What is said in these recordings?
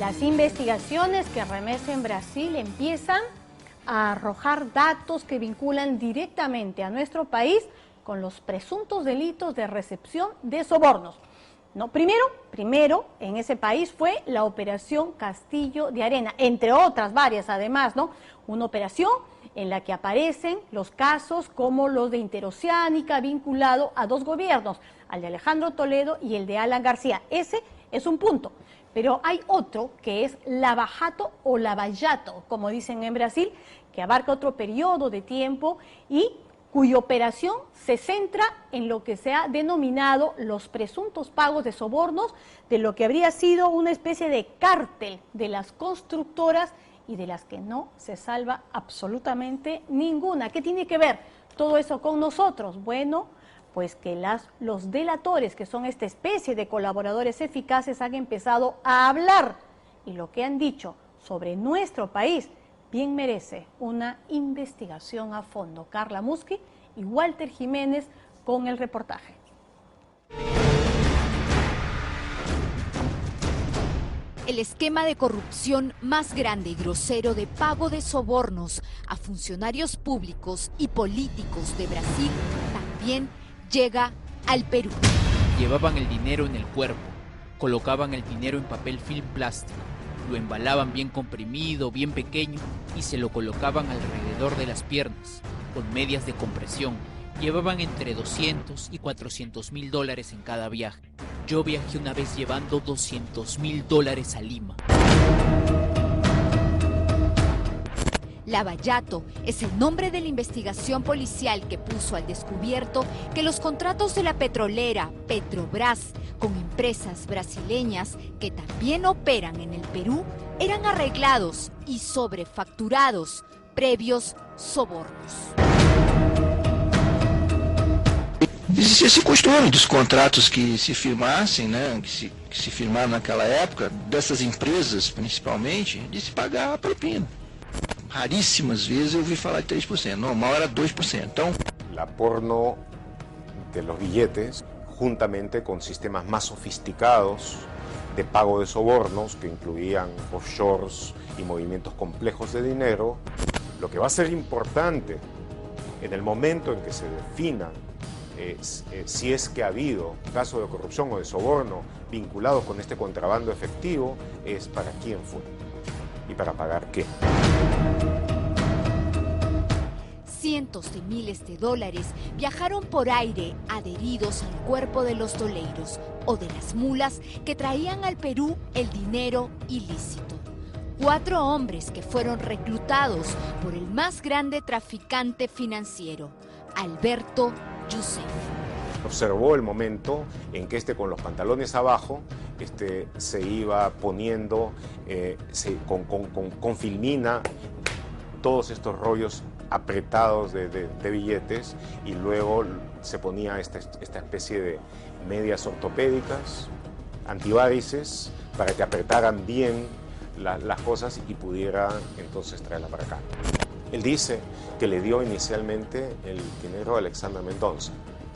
Las investigaciones que remecen Brasil empiezan a arrojar datos que vinculan directamente a nuestro país con los presuntos delitos de recepción de sobornos. No, primero en ese país fue la operación Castillo de Arena, entre otras varias además, ¿no? Una operación en la que aparecen los casos como los de Interoceánica vinculado a dos gobiernos, al de Alejandro Toledo y el de Alan García. Ese es un punto, pero hay otro que es Lava Jato o Lava Jato, como dicen en Brasil, que abarca otro periodo de tiempo y cuya operación se centra en lo que se ha denominado los presuntos pagos de sobornos de lo que habría sido una especie de cártel de las constructoras y de las que no se salva absolutamente ninguna. ¿Qué tiene que ver todo eso con nosotros? Bueno, pues que los delatores, que son esta especie de colaboradores eficaces, han empezado a hablar y lo que han dicho sobre nuestro país bien merece una investigación a fondo. Carla Musqui y Walter Jiménez con el reportaje. El esquema de corrupción más grande y grosero de pago de sobornos a funcionarios públicos y políticos de Brasil también llega al Perú. Llevaban el dinero en el cuerpo, colocaban el dinero en papel film plástico, lo embalaban bien comprimido, bien pequeño y se lo colocaban alrededor de las piernas, con medias de compresión. Llevaban entre 200 y 400 mil dólares en cada viaje. Yo viajé una vez llevando 200 mil dólares a Lima. Lava Jato es el nombre de la investigación policial que puso al descubierto que los contratos de la petrolera Petrobras con empresas brasileñas que también operan en el Perú eran arreglados y sobrefacturados previos sobornos. Existia esse costume dos contratos que se firmassem, né, que se firmaram naquela época, dessas empresas principalmente, de se pagar a propina. Raríssimas vezes eu ouvi falar de 3%, normal era 2%. Então, la porno de los billetes, juntamente con sistemas más sofisticados de pago de sobornos que incluían offshores y movimientos complejos de dinero, lo que va a ser importante en el momento en que se defina si es que ha habido caso de corrupción o de soborno vinculados con este contrabando efectivo, es para quién fue y para pagar qué. Cientos de miles de dólares viajaron por aire adheridos al cuerpo de los doleiros o de las mulas que traían al Perú el dinero ilícito. 4 hombres que fueron reclutados por el más grande traficante financiero, Alberto Youssef. Observó el momento en que con los pantalones abajo se iba poniendo con filmina todos estos rollos apretados de billetes y luego se ponía esta especie de medias ortopédicas, antivarices, para que apretaran bien las cosas y pudiera entonces traerla para acá. Él dice que le dio inicialmente el dinero a Alexandra Mendonça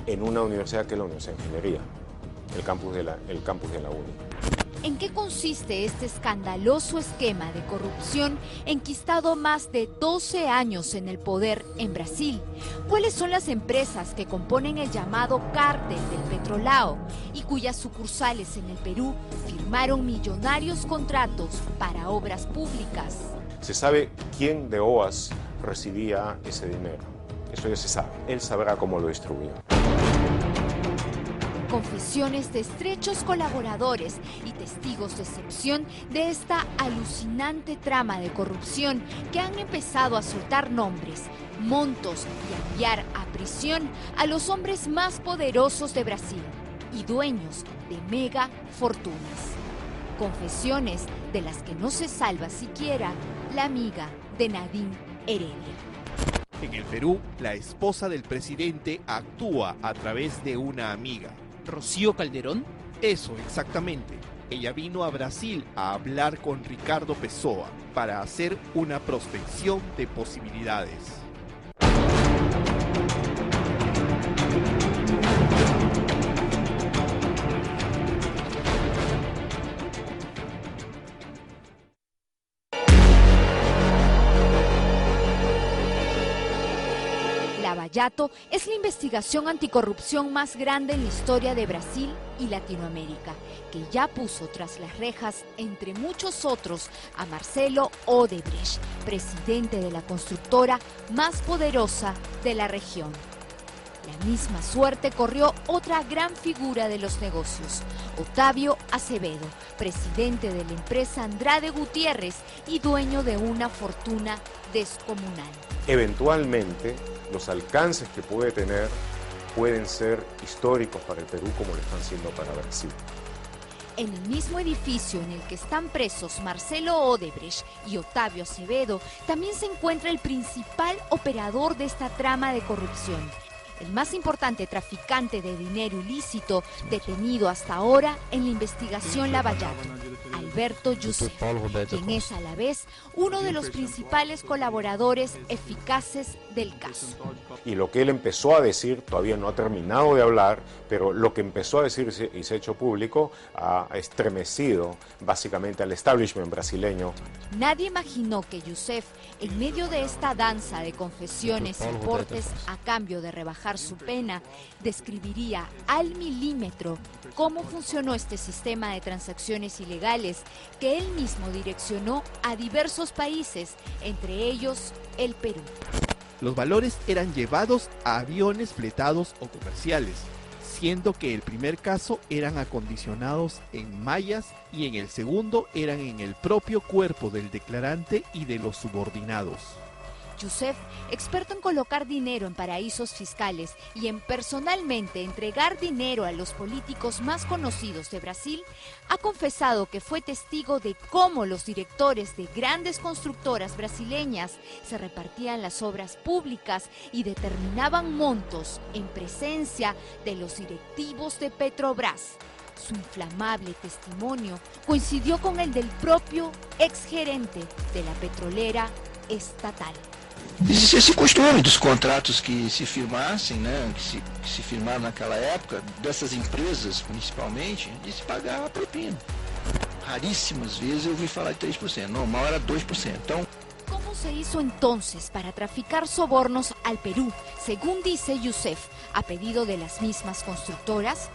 en una universidad que es la Universidad de Ingeniería, el campus de la UNI. ¿En qué consiste este escandaloso esquema de corrupción enquistado más de 12 años en el poder en Brasil? ¿Cuáles son las empresas que componen el llamado cártel del petrolao y cuyas sucursales en el Perú firmaron millonarios contratos para obras públicas? Se sabe quién de OAS recibía ese dinero. Eso ya se sabe. Él sabrá cómo lo distribuyó. Confesiones de estrechos colaboradores y testigos de excepción de esta alucinante trama de corrupción que han empezado a soltar nombres, montos y a enviar a prisión a los hombres más poderosos de Brasil y dueños de mega fortunas. Confesiones de las que no se salva siquiera la amiga de Nadine Heredia. En el Perú, la esposa del presidente actúa a través de una amiga. ¿Rocío Calderón? Eso, exactamente. Ella vino a Brasil a hablar con Ricardo Pessoa para hacer una prospección de posibilidades. Lava Jato es la investigación anticorrupción más grande en la historia de Brasil y Latinoamérica, que ya puso tras las rejas, entre muchos otros, a Marcelo Odebrecht, presidente de la constructora más poderosa de la región. La misma suerte corrió otra gran figura de los negocios, Otávio Azevedo, presidente de la empresa Andrade Gutiérrez y dueño de una fortuna descomunal. Eventualmente, los alcances que puede tener pueden ser históricos para el Perú como lo están siendo para Brasil. En el mismo edificio en el que están presos Marcelo Odebrecht y Otávio Azevedo, también se encuentra el principal operador de esta trama de corrupción, el más importante traficante de dinero ilícito detenido hasta ahora en la investigación Lava Jato, Alberto Youssef, quien es a la vez uno de los principales colaboradores eficaces del caso. Y lo que él empezó a decir, todavía no ha terminado de hablar, pero lo que empezó a decir y se ha hecho público ha estremecido básicamente al establishment brasileño. Nadie imaginó que Youssef, en medio de esta danza de confesiones y aportes a cambio de rebajar su pena, describiría al milímetro cómo funcionó este sistema de transacciones ilegales que él mismo direccionó a diversos países, entre ellos el Perú. Los valores eran llevados a aviones fletados o comerciales, siendo que el primer caso eran acondicionados en mallas y en el segundo eran en el propio cuerpo del declarante y de los subordinados. Youssef, experto en colocar dinero en paraísos fiscales y en personalmente entregar dinero a los políticos más conocidos de Brasil, ha confesado que fue testigo de cómo los directores de grandes constructoras brasileñas se repartían las obras públicas y determinaban montos en presencia de los directivos de Petrobras. Su inflamable testimonio coincidió con el del propio exgerente de la petrolera estatal. Existia esse costume dos contratos que se firmassem, né, que se firmaram naquela época, dessas empresas principalmente, de se pagar a propina. Raríssimas vezes eu ouvi falar de 3%, normal era 2%. Então, ¿cómo se hizo entonces para traficar sobornos al Perú, según dice Youssef, a pedido de las mismas constructoras?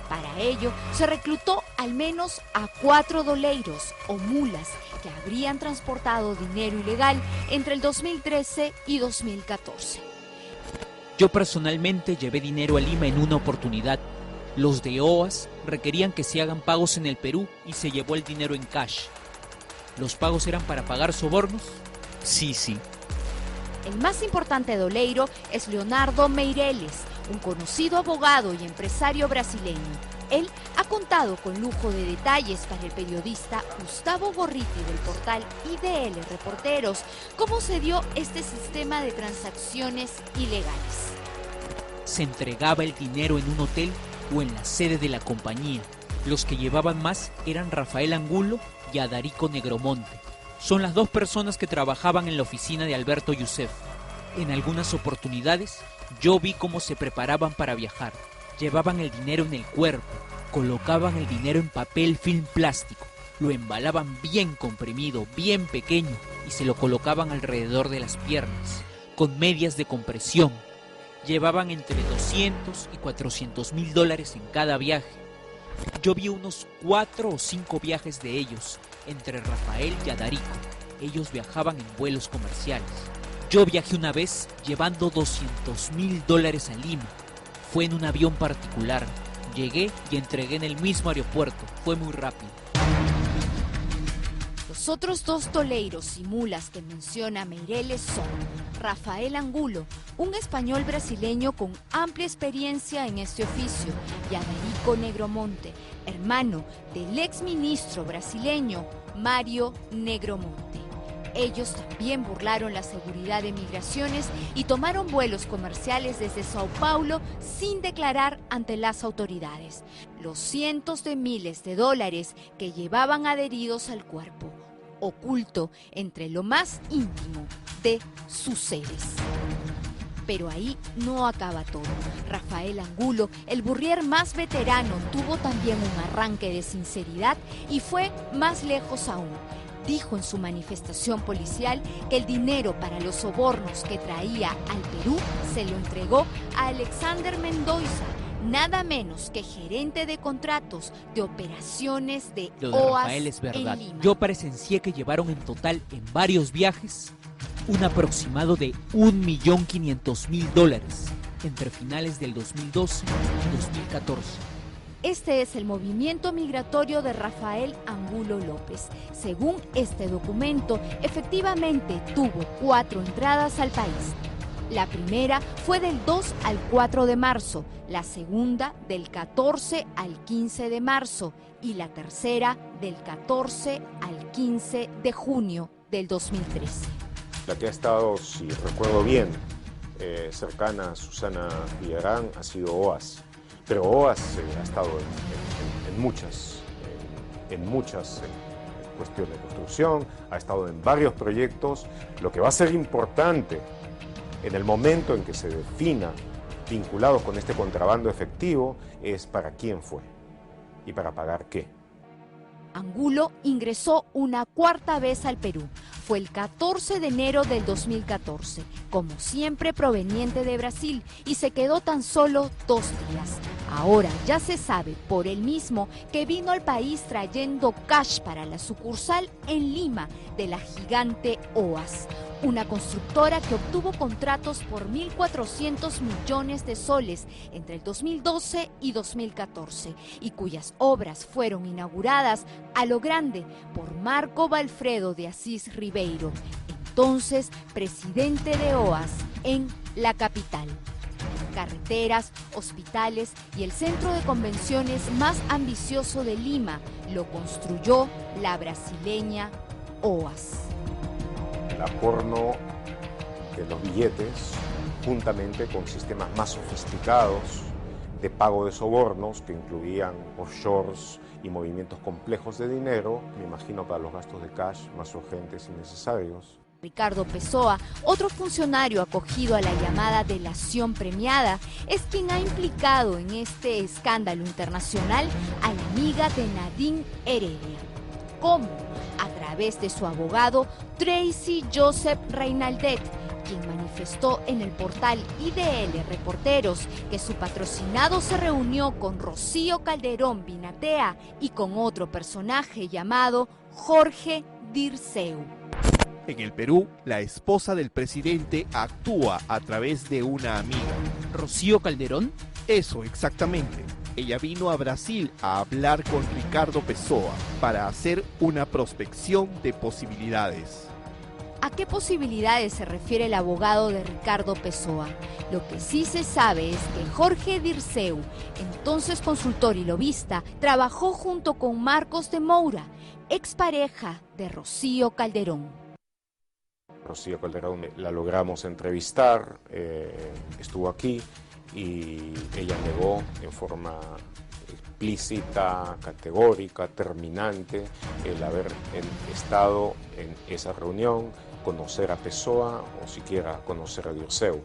Para ello, se reclutó al menos a 4 doleiros o mulas que habrían transportado dinero ilegal entre el 2013 y 2014. Yo personalmente llevé dinero a Lima en una oportunidad. Los de OAS requerían que se hagan pagos en el Perú y se llevó el dinero en cash. ¿Los pagos eran para pagar sobornos? Sí. El más importante doleiro es Leonardo Meireles, un conocido abogado y empresario brasileño. Él ha contado con lujo de detalles para el periodista Gustavo Gorriti del portal IDL Reporteros cómo se dio este sistema de transacciones ilegales. Se entregaba el dinero en un hotel o en la sede de la compañía. Los que llevaban más eran Rafael Angulo y Adarico Negromonte. Son las dos personas que trabajaban en la oficina de Alberto Youssef. En algunas oportunidades, yo vi cómo se preparaban para viajar. Llevaban el dinero en el cuerpo, colocaban el dinero en papel film plástico, lo embalaban bien comprimido, bien pequeño y se lo colocaban alrededor de las piernas, con medias de compresión. Llevaban entre 200 y 400 mil dólares en cada viaje. Yo vi unos 4 o 5 viajes de ellos, entre Rafael y Adarico. Ellos viajaban en vuelos comerciales. Yo viajé una vez llevando 200 mil dólares a Lima. Fue en un avión particular. Llegué y entregué en el mismo aeropuerto. Fue muy rápido. Los otros 2 doleiros y mulas que menciona Meireles son Rafael Angulo, un español brasileño con amplia experiencia en este oficio, y Adarico Negromonte, hermano del exministro brasileño Mário Negromonte. Ellos también burlaron la seguridad de migraciones y tomaron vuelos comerciales desde Sao Paulo sin declarar ante las autoridades los cientos de miles de dólares que llevaban adheridos al cuerpo, oculto entre lo más íntimo de sus seres. Pero ahí no acaba todo. Rafael Angulo, el burrier más veterano, tuvo también un arranque de sinceridad y fue más lejos aún. dijo en su manifestación policial que el dinero para los sobornos que traía al Perú se lo entregó a Alexander Mendoza, nada menos que gerente de contratos de operaciones de Lo de OAS Rafael es verdad. en Lima. Yo presencié que llevaron en total en varios viajes un aproximado de $1.500.000 entre finales del 2012 y 2014. Este es el movimiento migratorio de Rafael Angulo López. Según este documento, efectivamente tuvo 4 entradas al país. La primera fue del 2 al 4 de marzo, la segunda del 14 al 15 de marzo y la tercera del 14 al 15 de junio del 2013. La que ha estado, si recuerdo bien, cercana a Susana Villarán ha sido OAS. Pero OAS ha estado en muchas cuestiones de construcción, ha estado en varios proyectos. Lo que va a ser importante en el momento en que se defina vinculados con este contrabando efectivo es para quién fue y para pagar qué. Angulo ingresó una 4ª vez al Perú. Fue el 14 de enero del 2014, como siempre proveniente de Brasil, y se quedó tan solo 2 días. Ahora ya se sabe por él mismo que vino al país trayendo cash para la sucursal en Lima de la gigante OAS, una constructora que obtuvo contratos por 1.400 millones de soles entre el 2012 y 2014 y cuyas obras fueron inauguradas a lo grande por Marco Valfredo de Asís Ribeiro, entonces presidente de OAS en la capital. Carreteras, hospitales y el centro de convenciones más ambicioso de Lima lo construyó la brasileña OAS. El aporno de los billetes, juntamente con sistemas más sofisticados de pago de sobornos que incluían offshores y movimientos complejos de dinero, me imagino para los gastos de cash más urgentes y necesarios. Ricardo Pessoa, otro funcionario acogido a la llamada delación premiada, es quien ha implicado en este escándalo internacional a la amiga de Nadine Heredia. ¿Cómo? A través de su abogado Tracy Joseph Reinaldet, quien manifestó en el portal IDL Reporteros que su patrocinado se reunió con Rocío Calderón Binatea y con otro personaje llamado Jorge Dirceu. En el Perú, la esposa del presidente actúa a través de una amiga. ¿Rocío Calderón? Eso, exactamente. Ella vino a Brasil a hablar con Ricardo Pessoa para hacer una prospección de posibilidades. ¿A qué posibilidades se refiere el abogado de Ricardo Pessoa? Lo que sí se sabe es que Jorge Dirceu, entonces consultor y lobista, trabajó junto con Marcos de Moura, expareja de Rocío Calderón. Rocío Calderón la logramos entrevistar, estuvo aquí y ella negó en forma explícita, categórica, terminante el haber estado en esa reunión, conocer a Pessoa o siquiera conocer a Dirceu.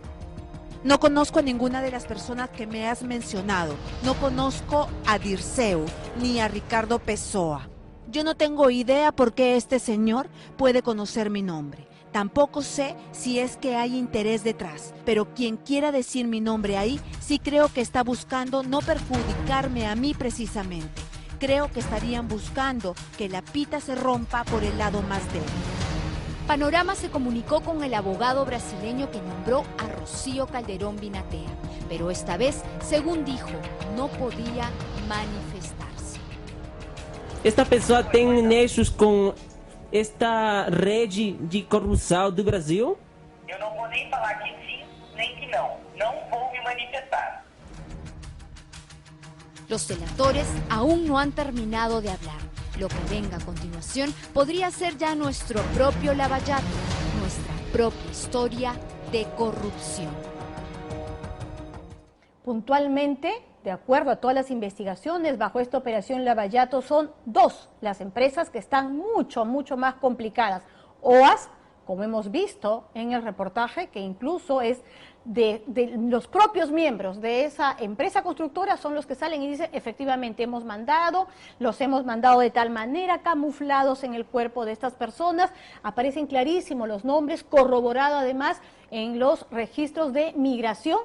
No conozco a ninguna de las personas que me has mencionado. No conozco a Dirceu ni a Ricardo Pessoa. Yo no tengo idea por qué este señor puede conocer mi nombre. Tampoco sé si es que hay interés detrás, pero quien quiera decir mi nombre ahí, sí creo que está buscando no perjudicarme a mí precisamente. Creo que estarían buscando que la pita se rompa por el lado más débil. Panorama se comunicó con el abogado brasileño que nombró a Rocío Calderón Binatea, pero esta vez, según dijo, no podía manifestarse. Esta pessoa tem nexos com esta rede de corrupção do Brasil? Eu não vou nem falar que sim, nem que não. Não vou me manifestar. Los delatores aún no han terminado de hablar. Lo que venga a continuación podría ser ya nuestro propio Lavallato, nuestra propia historia de corrupción. Puntualmente, de acuerdo a todas las investigaciones, bajo esta operación Lavallato son 2 las empresas que están mucho más complicadas. OAS, como hemos visto en el reportaje, que incluso es de los propios miembros de esa empresa constructora son los que salen y dicen, efectivamente los hemos mandado de tal manera, camuflados en el cuerpo de estas personas, aparecen clarísimos los nombres, corroborado además en los registros de migración,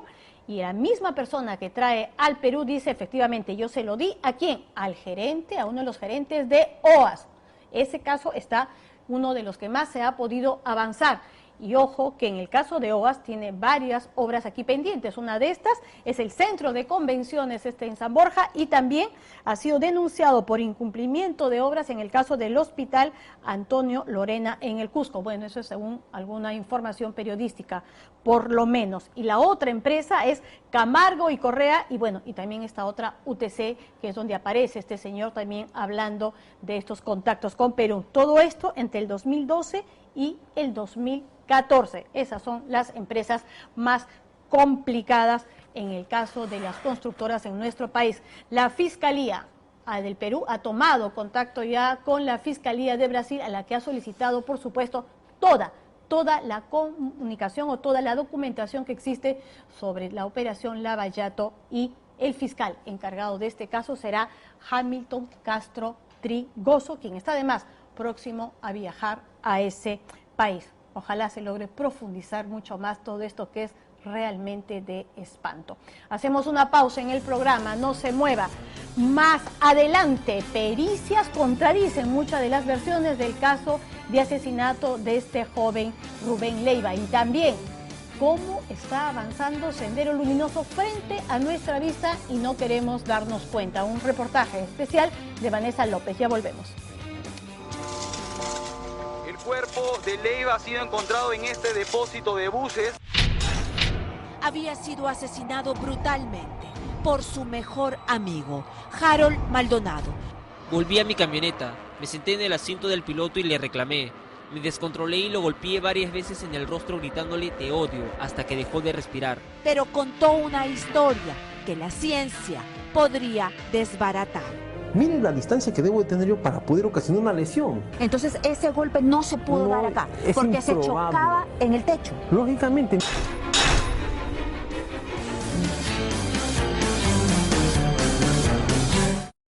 y la misma persona que trae al Perú dice, efectivamente, yo se lo di, ¿a quién? Al gerente, a uno de los gerentes de OAS. Ese caso está uno de los que más se ha podido avanzar. Y ojo que en el caso de OAS tiene varias obras aquí pendientes. Una de estas es el centro de convenciones en San Borja, y también ha sido denunciado por incumplimiento de obras en el caso del Hospital Antonio Lorena en el Cusco. Bueno, eso es según alguna información periodística, por lo menos. Y la otra empresa es Camargo y Correa, y bueno, y también esta otra UTC, que es donde aparece este señor también hablando de estos contactos con Perú. Todo esto entre el 2012 y el 2014. Esas son las empresas más complicadas en el caso de las constructoras en nuestro país. La Fiscalía del Perú ha tomado contacto ya con la Fiscalía de Brasil, a la que ha solicitado, por supuesto, toda la comunicación o toda la documentación que existe sobre la operación Lava Jato, y el fiscal encargado de este caso será Hamilton Castro Trigoso, quien está además próximo a viajar a ese país. Ojalá se logre profundizar mucho más todo esto, que es realmente de espanto. Hacemos una pausa en el programa, no se mueva. Más adelante, pericias contradicen muchas de las versiones del caso de asesinato de este joven Rubén Leiva, y también cómo está avanzando Sendero Luminoso frente a nuestra vista y no queremos darnos cuenta. Un reportaje especial de Vanessa López. Ya volvemos. El cuerpo de Leiva ha sido encontrado en este depósito de buses. Había sido asesinado brutalmente por su mejor amigo, Harold Maldonado. Volví a mi camioneta, me senté en el asiento del piloto y le reclamé. Me descontrolé y lo golpeé varias veces en el rostro gritándole "te odio", hasta que dejó de respirar. Pero contó una historia que la ciencia podría desbaratar. Miren la distancia que debo de tener yo para poder ocasionar una lesión. Entonces ese golpe no se pudo dar acá, porque se chocaba en el techo. Lógicamente.